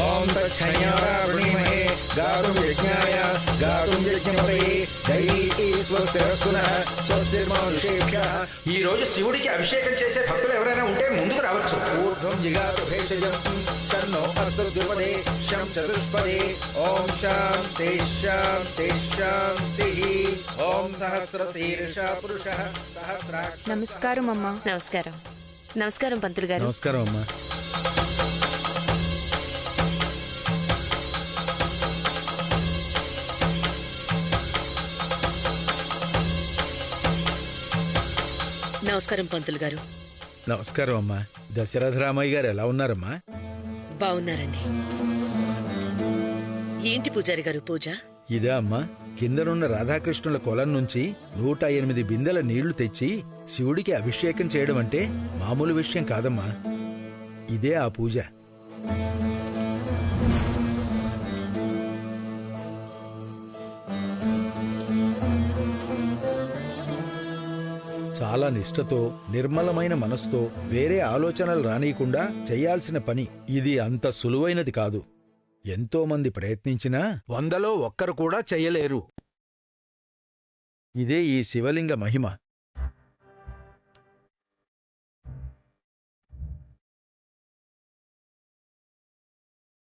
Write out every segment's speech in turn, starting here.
ఓం తచ్చన్యారావృణీమహే గాతుం యజ్ఞాయ గాతుం యజ్ఞపతయే దైవీ స్వస్తిరస్తునః స్వస్తిర్మానుషేభ్యః. ఈ రోజు శివుడికి అభిషేకం చేసే భక్తులు ఎవరైనా ఉంటే ముందుకు రావచ్చు. ఊర్ధ్వం జిగాతు భేషజం షన్నో అస్తు ద్విపదే శం చతుష్పదే. ఓం శాంతి శాంతి శాంతి. ఓం సహస్రశీర్ష పురుషః సహస్రాక్ష. నమస్కారం అమ్మా. నమస్కారం. నమస్కారం పంతులు గారు. నమస్కారం అమ్మా. నమస్కారం పంతులు గారు. నమస్కారం అమ్మా. దశరథరామయ్య గారు ఎలా ఉన్నారమ్మా? బాగున్నారండి. ఏంటి పూజారి గారు పూజ? ఇదే అమ్మా, కిందనున్న రాధాకృష్ణుల కొలం నుంచి 108 బిందెల నీళ్లు తెచ్చి శివుడికి అభిషేకం చేయడం అంటే మామూలు విషయం కాదమ్మా. ఇదే ఆ పూజ. చాలా నిష్ఠతో, నిర్మలమైన మనసుతో, వేరే ఆలోచనలు రానీయకుండా చెయ్యాల్సిన పని ఇది. అంత సులువైనది కాదు. ఎంతో మంది ప్రయత్నించినా 100లో 1 కూడా చెయ్యలేరు. ఇదే ఈ శివలింగ మహిమ.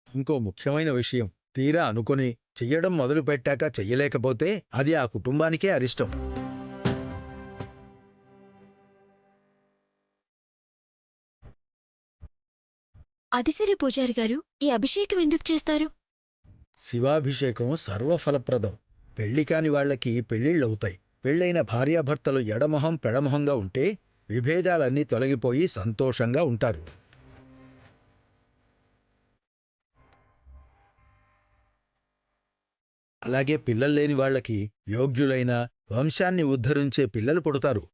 ఇంకో ముఖ్యమైన విషయం, తీరా అనుకుని చెయ్యడం మొదలుపెట్టాక చెయ్యలేకపోతే అది ఆ కుటుంబానికే అరిష్టం. అది సరే పూజారి గారు, ఈ అభిషేకం ఎందుకు చేస్తారు? శివాభిషేకం సర్వఫలప్రదం. పెళ్లి కాని వాళ్లకి పెళ్లిళ్ళవుతాయి. పెళ్లైన భార్యాభర్తలు ఎడమొహం పెడమొహంగా ఉంటే విభేదాలన్నీ తొలగిపోయి సంతోషంగా ఉంటారు. అలాగే పిల్లల్లేని వాళ్లకి యోగ్యులైన, వంశాన్ని ఉద్ధరించే పిల్లలు పుడతారు.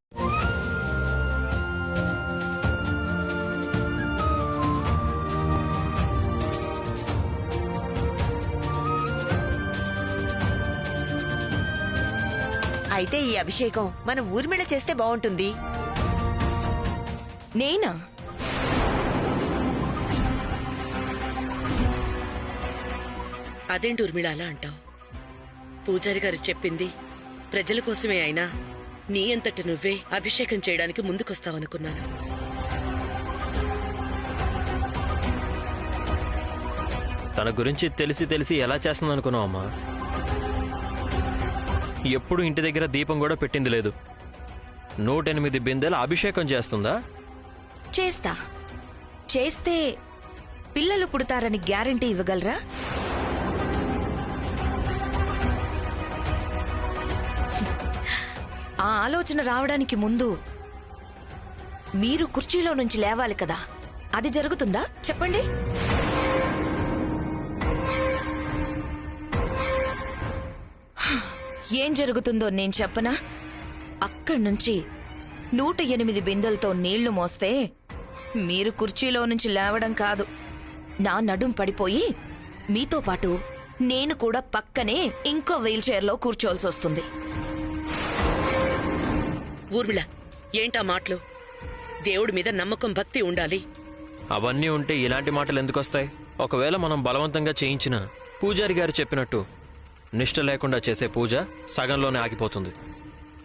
అయితే ఈ అభిషేకం మన ఊర్మిళ చేస్తే బాగుంటుంది. నేనా? అదేంటి ఊర్మిళ అలా అంటావు? పూజారి గారు చెప్పింది ప్రజల కోసమే అయినా నీ అంతటి నువ్వే అభిషేకం చేయడానికి ముందుకొస్తావనుకున్నాను. తన గురించి తెలిసి ఎలా చేస్తుందనుకున్నావు అమ్మా? ఎప్పుడు ఇంటి దగ్గర దీపం కూడా పెట్టింది లేదు. 108 బిందెల అభిషేకం చేస్తుందా? చేస్తా. చేస్తే పిల్లలు పుడతారని గ్యారంటీ ఇవ్వగలరా? ఆ ఆలోచన రావడానికి ముందు మీరు కుర్చీలో నుంచి లేవాలి కదా. అది జరుగుతుందా చెప్పండి? ఏం జరుగుతుందో నేను చెప్పనా? అక్కడి నుంచి 108 బిందెలతో నీళ్లు మోస్తే మీరు కుర్చీలో నుంచి లేవడం కాదు, నా నడుం పడిపోయి మీతో పాటు నేను కూడా పక్కనే ఇంకో వీల్ చైర్లో కూర్చోవలసి వస్తుంది. ఊర్మిళ, ఏంటా మాటలు? దేవుడి మీద నమ్మకం, భక్తి ఉండాలి. అవన్నీ ఉంటే ఇలాంటి మాటలు ఎందుకొస్తాయి? ఒకవేళ మనం బలవంతంగా చేయించినా పూజారి గారు చెప్పినట్టు నిష్ఠ లేకుండా చేసే పూజ సగంలోనే ఆగిపోతుంది.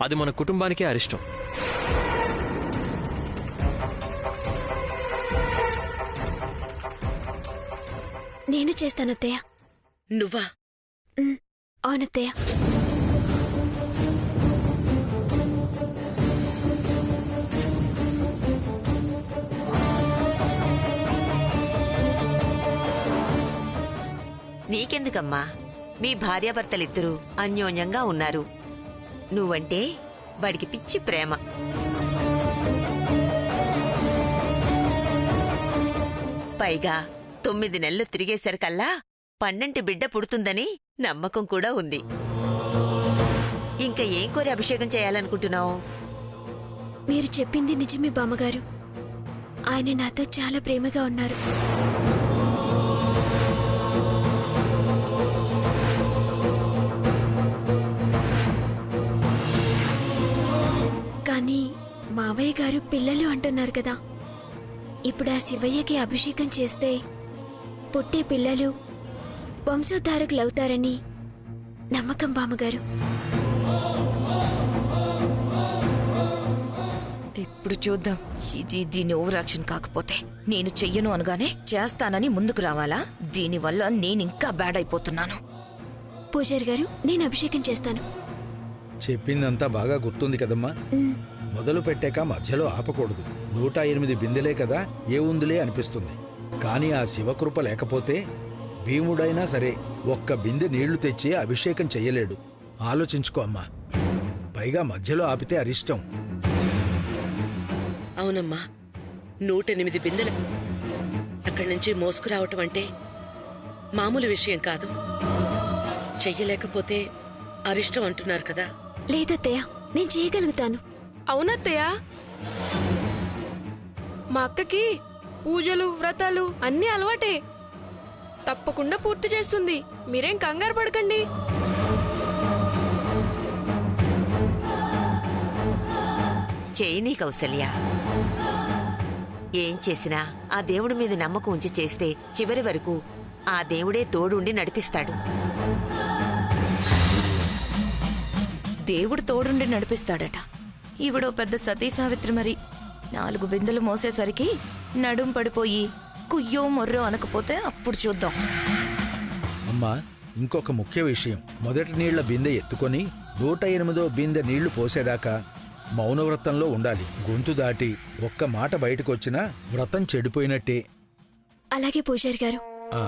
అది మన కుటుంబానికే అరిష్టం. నేను చేస్తానత్తయ్య. నువ్వా? అవునత్తయ్య. నీకెందుకమ్మా? మీ భార్యాభర్తలిద్దరూ అన్యోన్యంగా ఉన్నారు. నువ్వంటే వాడికి పిచ్చి ప్రేమ. పైగా 9 నెలలు తిరిగేసరికల్లా 12 బిడ్డ పుడుతుందని నమ్మకం కూడా ఉంది. ఇంకా ఏం కోరి అభిషేకం చేయాలనుకుంటున్నావు? మీరు చెప్పింది నిజమే బామ్మగారు. ఆయన నాతో చాలా ప్రేమగా ఉన్నారు. కానీ మావయ్య గారు పిల్లలు అంటున్నారు కదా. ఇప్పుడు ఆ శివయ్యకి అభిషేకం చేస్తే పుట్టే పిల్లలు వంశోద్ధారకులవుతారని నమ్మకం బామ్మగారు. ఇప్పుడు చూద్దాం. ఇది దీని ఓవరాక్షన్ కాకపోతే నేను చెయ్యను అనగానే చేస్తానని ముందుకు రావాలా? దీనివల్ల నేనింకా బ్యాడ్ అయిపోతున్నాను. పూజారి గారు, నేను అభిషేకం చేస్తాను. చెప్పిందంతా బాగా గుర్తుంది కదమ్మా. మొదలు పెట్టాక మధ్యలో ఆపకూడదు. 108 బిందెలే కదా, ఏ ఉందిలే అనిపిస్తుంది. కానీ ఆ శివకృప లేకపోతే భీముడైనా సరే ఒక్క బిందె నీళ్లు తెచ్చి అభిషేకం చెయ్యలేడు. ఆలోచించుకో అమ్మా. పైగా మధ్యలో ఆపితే అరిష్టం. అవునమ్మా, 108 బిందెలు అక్కడి నుంచి మోసుకురావటం అంటే మామూలు విషయం కాదు. చెయ్యలేకపోతే అరిష్టం అంటున్నారు కదా. లేదత్తయ్య, నేను చేయగలుగుతాను. అవునత్తయ్య, మా అక్కకి పూజలు వ్రతాలు అన్నీ అలవాటే. తప్పకుండా పూర్తి చేస్తుంది. మీరేం కంగారు పడకండి. చేయనీ కౌసల్య. ఏం చేసినా ఆ దేవుడి మీద నమ్మకం ఉంచి చేస్తే చివరి వరకు ఆ దేవుడే తోడుండి నడిపిస్తాడు. దేవుడు తోడుండి నడిపిస్తాడట. ఈవిడో పెద్ద సతీ సావిత్రి మరి. 4 బిందెలు మోసేసరికి నడుం పడిపోయి కుయ్యో మొర్రో అనకపోతే అప్పుడు చూద్దాం. అమ్మా, ఇంకొక ముఖ్య విషయం. మొదటి నీళ్ల బిందె ఎత్తుకొని 108వ బిందె నీళ్లు పోసేదాకా మౌనవ్రతంలో ఉండాలి. గొంతు దాటి ఒక్క మాట బయటకొచ్చినా వ్రతం చెడిపోయినట్టే. అలాగే పూజారి గారు. ఆ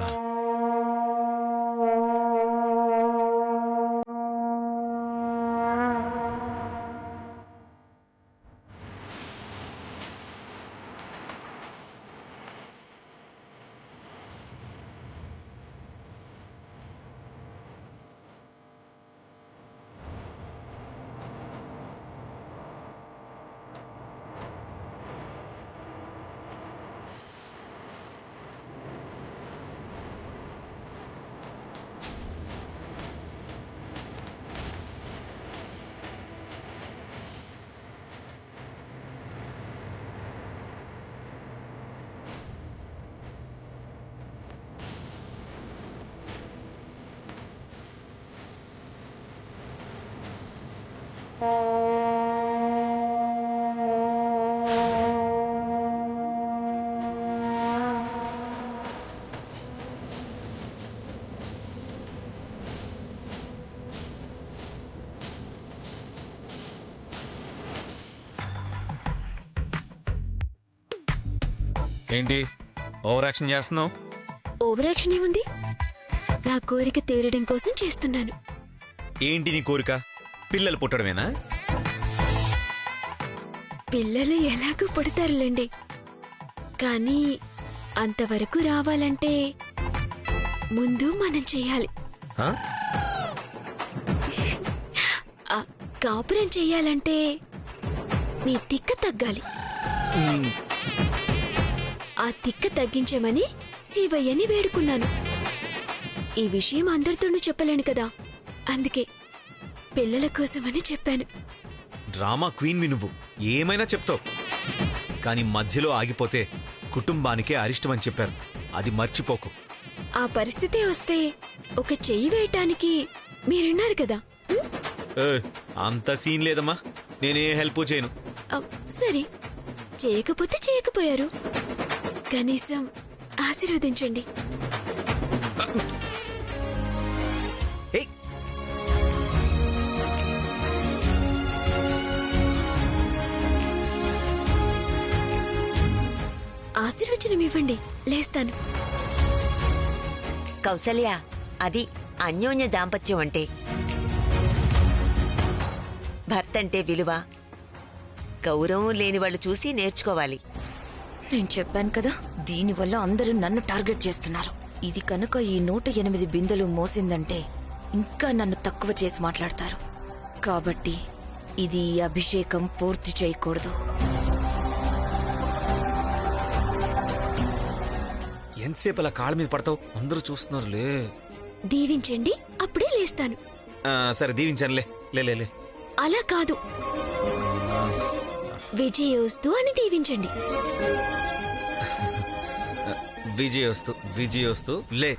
ఏంటి ఓవర్ యాక్షన్ చేస్తున్నావు? ఓవర్ యాక్షన్ ఏముంది? నా కోరిక తీరడం కోసం చేస్తున్నాను. ఏంటి నీ కోరిక? పిల్లలు పుట్టడమేనా? పిల్లలు ఎలాగూ పుడతారులేండి, కానీ అంతవరకు రావాలంటే ముందు మనం చెయ్యాలి. కాపురం చెయ్యాలంటే మీ తిక్క తగ్గాలి. ఆ తిక్క తగ్గించమని శివయ్యని వేడుకున్నాను. ఈ విషయం అందరితోనూ చెప్పలేను కదా, అందుకే పిల్లల కోసమని చెప్పాను. డ్రామా క్వీన్వి నువ్వు, ఏమైనా చెప్తావు. కానీ మధ్యలో ఆగిపోతే కుటుంబానికే అరిష్టమని చెప్పారు, అది మర్చిపోకు. ఆ పరిస్థితి వస్తే ఒక చెయ్యి వేయటానికి మీరున్నారు కదా. అంత సీన్ లేదమ్మా, నేనే హెల్ప్ చేయను. సరే, చేయకపోతే చేయకపోయారు, కనీసం ఆశీర్వదించండి. ఆశీర్వచనం ఇవ్వండి, లేస్తాను. కౌసల్య, అది అన్యోన్య దాంపత్యం అంటే. భర్త అంటే విలువ, గౌరవం లేని వాళ్ళు చూసి నేర్చుకోవాలి. నేను చెప్పాను కదా, దీనివల్ల అందరూ నన్ను టార్గెట్ చేస్తున్నారు. ఇది కనుక ఈ 108 బిందెలు మోసిందంటే ఇంకా నన్ను తక్కువ చేసి మాట్లాడతారు. కాబట్టి ఇది ఈ అభిషేకం పూర్తి చేయకూడదు. ఎంతసేపు అలా కాళ్ళ మీద పడతావు? అందరూ చూస్తున్నారులే. దీవించండి, అప్పుడే లేస్తాను. సరే, దీవించానులే. లే. అలా కాదు, విజయోస్తు అని దీవించండి. విజయొస్తు విజయొస్తు లే.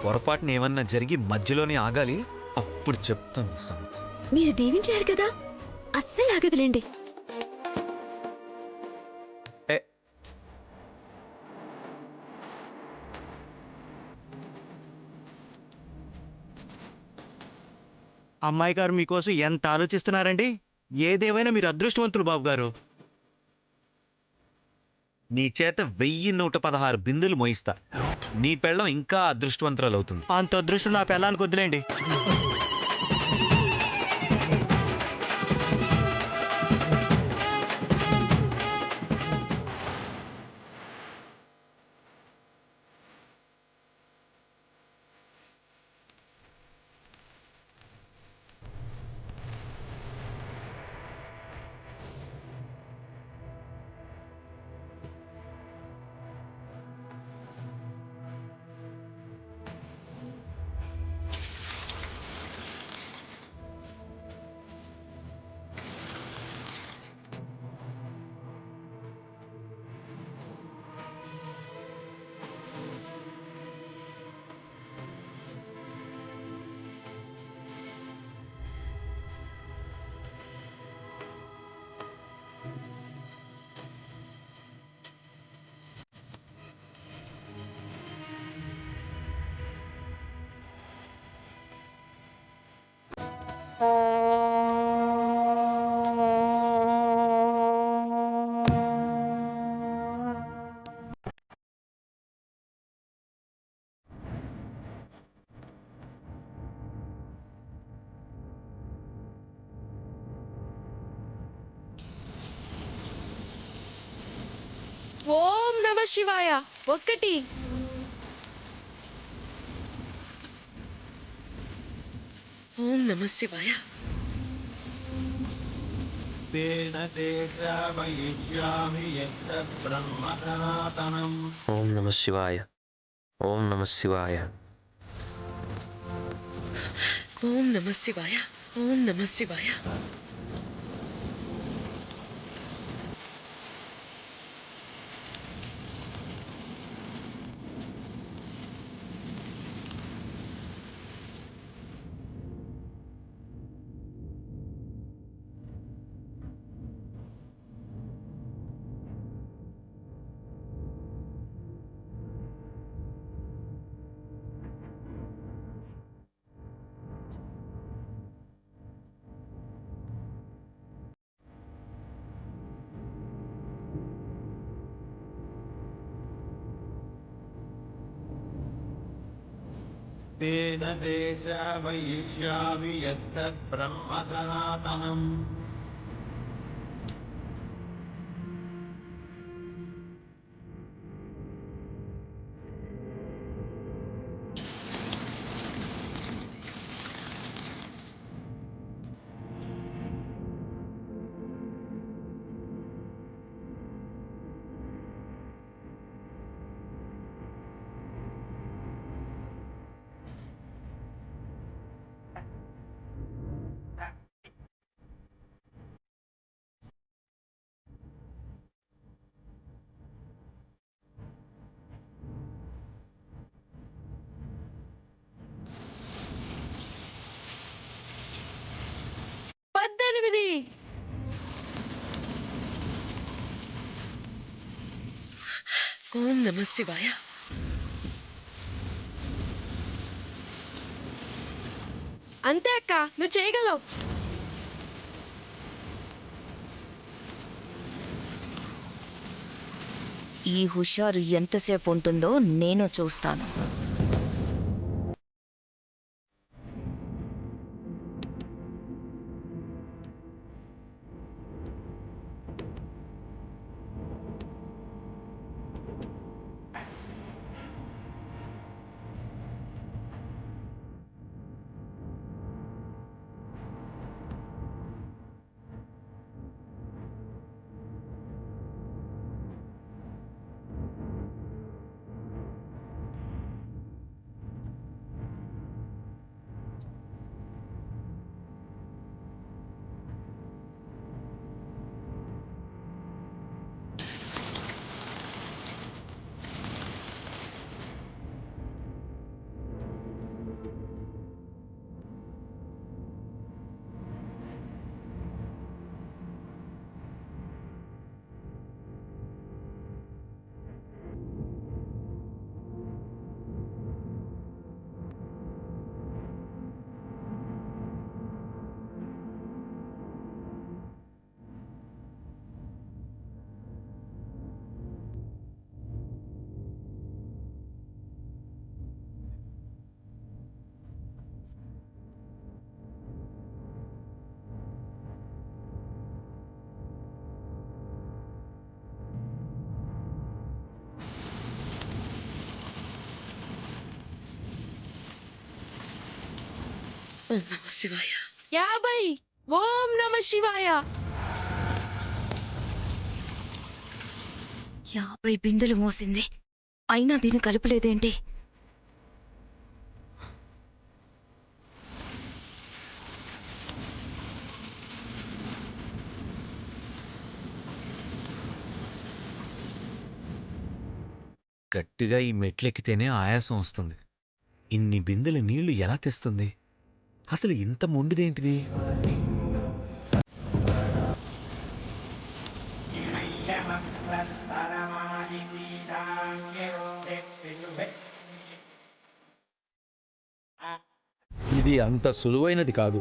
పొరపాటున ఏమన్నా జరిగి మధ్యలోనే ఆగాలి, అప్పుడు చెప్తాను సంగతి. మీరు దీవించారు కదా, అస్సలు ఆగదులేండి. ఏ, అమ్మాయి గారు మీకోసం ఎంత ఆలోచిస్తున్నారండి. ఏదేమైనా మీరు అదృష్టవంతులు బాబు గారు. నీ చేత 1116 బిందులు మోయిస్తా. నీ పెళ్ళం ఇంకా అదృష్టవంతురాలు అవుతుంది. అంత అదృష్టం నా పెళ్ళానికి వద్దులేండి. ఓం నమ శివాయ. 1 ఓం నమ శివాయ. ఓం నమ శివాయ. ఓం నమ శివాయ. ఓం నమ శివాయ. ఓం నమ శివాయ. तेन देशावयिष्यामि यत्तद्ब्रह्म सनातनम्। ఓం నమ శివాయ. అంతే అక్క, నువ్వు చేయగలవు. ఈ హుషారు ఎంతసేపు ఉంటుందో నేను చూస్తాను. ఓం నమ శివాయ 50 ఓం నమ శివాయ 50 బిందెలు మోసింది అయినా దీన్ని కలుపులేదేంటి? గట్టిగా ఈ మెట్లెక్కితేనే ఆయాసం వస్తుంది. ఇన్ని బిందెల నీళ్లు ఎలా తెస్తుంది? అసలు ఇంత మొండిదేంటిది? ఇది అంత సులువైనది కాదు.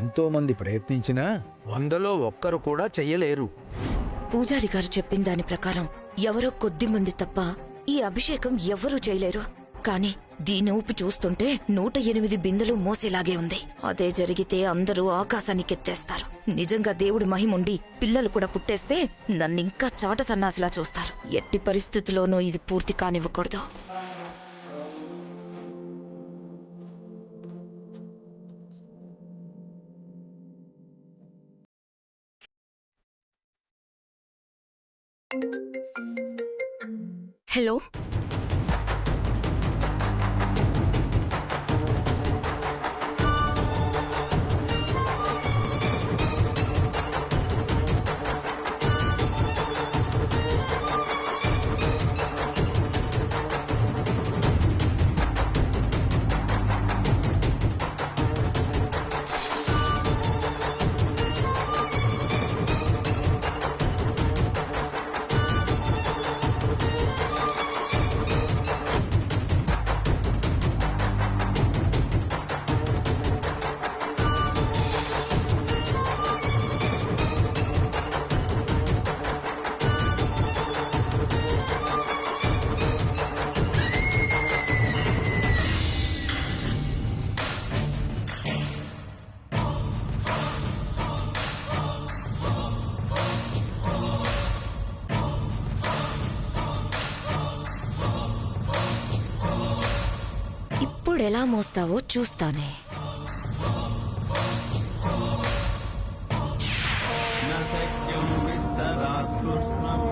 ఎంతో మంది ప్రయత్నించినా 100లో ఒక్కరు కూడా చెయ్యలేరు. పూజారి గారు చెప్పిన దాని ప్రకారం ఎవరో కొద్ది మంది తప్ప ఈ అభిషేకం ఎవ్వరూ చేయలేరు. కాని దీని ఊపి చూస్తుంటే 108 బిందెలు మోసేలాగే ఉంది. అదే జరిగితే అందరూ ఆకాశానికెత్తేస్తారు. నిజంగా దేవుడి మహిముండి పిల్లలు కూడా పుట్టేస్తే నన్నింకా చాట సన్నాసిలా చూస్తారు. ఎట్టి పరిస్థితుల్లోనూ ఇది పూర్తి కానివ్వకూడదు. హలో, ఇప్పుడెలా మోస్తావో చూస్తానే. न शक्यं विस्तरात् कृष्णम्